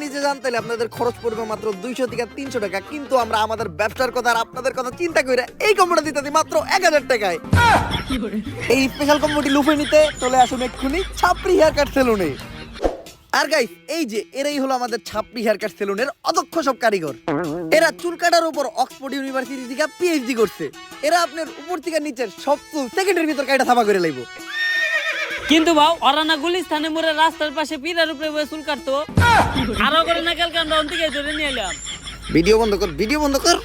নিজে জানতে হলে আপনাদের খরচ পড়বে মাত্র 200 থেকে 300 টাকা, কিন্তু আমরা আমাদের ব্যবসার কথা আর আপনাদের কথা চিন্তা করে এই কম্বোটা দিতে দিই মাত্র 1000 টাকায়। এই স্পেশাল কম্বোটি লুফে নিতে চলে আসুন এক্ষুনি ছাপড়ি হেয়ার কাট সেলুনে। আর গাইস, এই যে এরাই হলো আমাদের ছাপড়ি হেয়ার কাট সেলুনের অদক্ষ সব কারিগর। এরা চুল কাটার উপর অক্সফোর্ড ইউনিভার্সিটি থেকে পিএইচডি করছে। এরা আপনার উপর থেকে নিচের সব চুল সেকেন্ডের ভিতর কাটা সাফা করে লাইব। কিন্তু ভাও অরানা গুলিস্তানে মোরে রাস্তার পাশে পিরার উপরে বসে চুল কাটতো, আরো করে না কালকে আমরা অন্তিকে ধরে নিয়ে এলাম। ভিডিও বন্ধ কর, ভিডিও বন্ধ কর।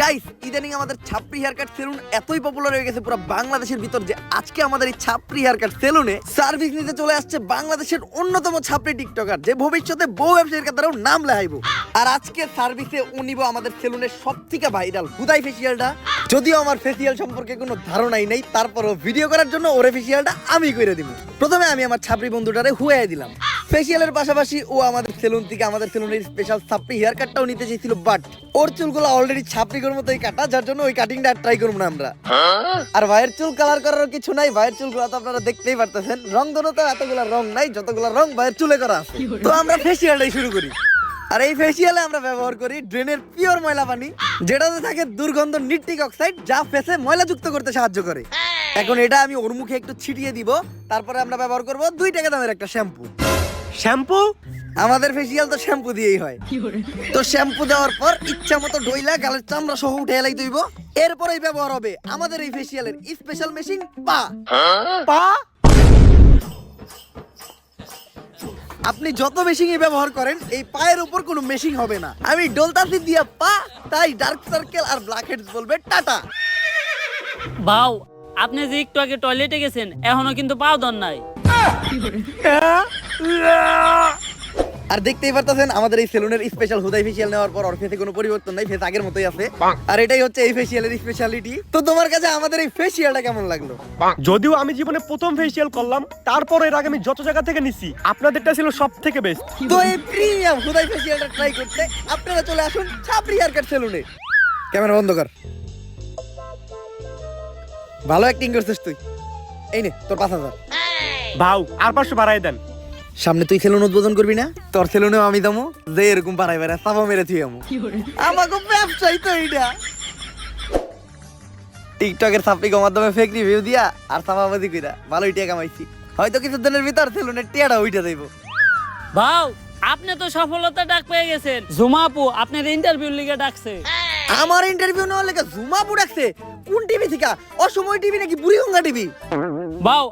গাইস, ইদানিং আমাদের ছাপড়ি হেয়ার কাট সেলুন এতই পপুলার হয়ে গেছে পুরো বাংলাদেশের ভিতর যে আজকে আমাদের এই ছাপড়ি হেয়ার কাট সেলুনে সার্ভিস নিতে চলে আসছে বাংলাদেশের অন্যতম ছাপড়ি টিকটকার, যে ভবিষ্যতে বহু ব্যবসায়ীর কাতারেও নাম লেখাইবো। আর আজকে সার্ভিসে উনিব আমাদের সেলুনের সবথেকে ভাইরাল হুদাই ফেসিয়ালটা। যদিও আমার ফেসিয়াল সম্পর্কে কোনো ধারণাই নেই, তারপরও ভিডিও করার জন্য ওরে ফেসিয়ালটা আমি করে দিব। প্রথমে আমি আমার ছাপড়ি বন্ধুটারে হুয়াই দিলাম। ফেসিয়ালের পাশাপাশি ও আমাদের সেলুন থেকে আমাদের সেলুনের স্পেশাল ছাপড়ি হেয়ার কাটটাও নিতে চেয়েছিল, বাট ওর চুলগুলো অলরেডি ছাপড়ির মতোই কাটা, যার জন্য ওই কাটিংটা ট্রাই করবো না আমরা। আর ভাইয়ের চুল কালার করার কিছু নাই, ভাইয়ের চুলগুলো তো আপনারা দেখতেই পারতেছেন। রং ধরতে এতগুলা রং নাই, যতগুলা রং ভাইয়ের চুলে করা আছে। তো আমরা ফেসিয়ালটাই শুরু করি। আর এই ফেসিয়ালে আমরা ব্যবহার করি ড্রেনের পিওর ময়লা পানি, যেটাতে থাকে দুর্গন্ধ নিট্রিক অক্সাইড, যা ফেসে ময়লা যুক্ত করতে সাহায্য করে। এখন এটা আমি ওর মুখে একটু ছিটিয়ে দিব, তারপরে আমরা ব্যবহার করব 2 টাকা দামের একটা শ্যাম্পু। শ্যাম্পু? আমাদের ফেসিয়াল তো শ্যাম্পু দিয়েই হয়। তো শ্যাম্পু দেওয়ার পর ইচ্ছা মতো ডইলা গালের চামড়া সহ উঠে এলাই দইব। এরপরেই ব্যবহার হবে আমাদের এই ফেসিয়ালের স্পেশাল মেশিন পা। পা? আপনি যত মেশিনই ব্যবহার করেন, এই পায়ের উপর কোনো মেশিন হবে না। আমি ডলতাছি দিয়া পা, তাই ডার্ক সার্কেল আর ব্ল্যাক হেডস বলবে টাটা। ভাও আপনি যে একটু আগে টয়লেটে গেছেন, এখনো কিন্তু পাও দন নাই। আর দেখতেই পারতেছেন আমাদের এই সেলুনের স্পেশাল হুদাই ফেসিয়াল নেওয়ার পর ওর ফেসে কোনো পরিবর্তন নাই, ফেস আগের মতোই আছে। আর এটাই হচ্ছে এই ফেসিয়ালের স্পেশালিটি। তো তোমার কাছে আমাদের এই ফেসিয়ালটা কেমন লাগলো? যদিও আমি জীবনে প্রথম ফেসিয়াল করলাম, তারপর এর আগে আমি যত জায়গা থেকে নিছি আপনাদেরটা ছিল সব থেকে বেস্ট। তো এই প্রিমিয়াম হুদাই ফেসিয়ালটা ট্রাই করতে আপনারা চলে আসুন ছাপড়ি হেয়ার কাট সেলুনে। ক্যামেরা বন্ধ কর। ভালো অ্যাক্টিং করছিস তুই। এই নে তোর 5000। ভাও আর 500 বাড়াই দেন। সামনে তুই সেলুন উদ্বোধন করবি না? তোর সেলুনেও আমি দামো যে এরকম বাড়াই বাড়াই সাবা মেরে থুই আমু। আমাকে ব্যবসায়ী তো এইটা। টিকটকের সাপড়ির মাধ্যমে ফেক রিভিউ দিয়া আর সাবাবাদি কইরা ভালোই টাকা কামাইছি। হয়তো কিছুদিনের ভিতর সেলুনের টিয়াটা উইঠা যাইব। ভাও আপনি তো সফলতা ডাক পেয়ে গেছেন। জুমা আপু আপনার ইন্টারভিউ লিগে ডাকছে। আমার ইন্টারভিউ নেওয়ার লেগে জুমা আপু ডাকছে? কোন টিভি থেকে? অসময় টিভি নাকি বুড়িগঙ্গা টিভি? ভাও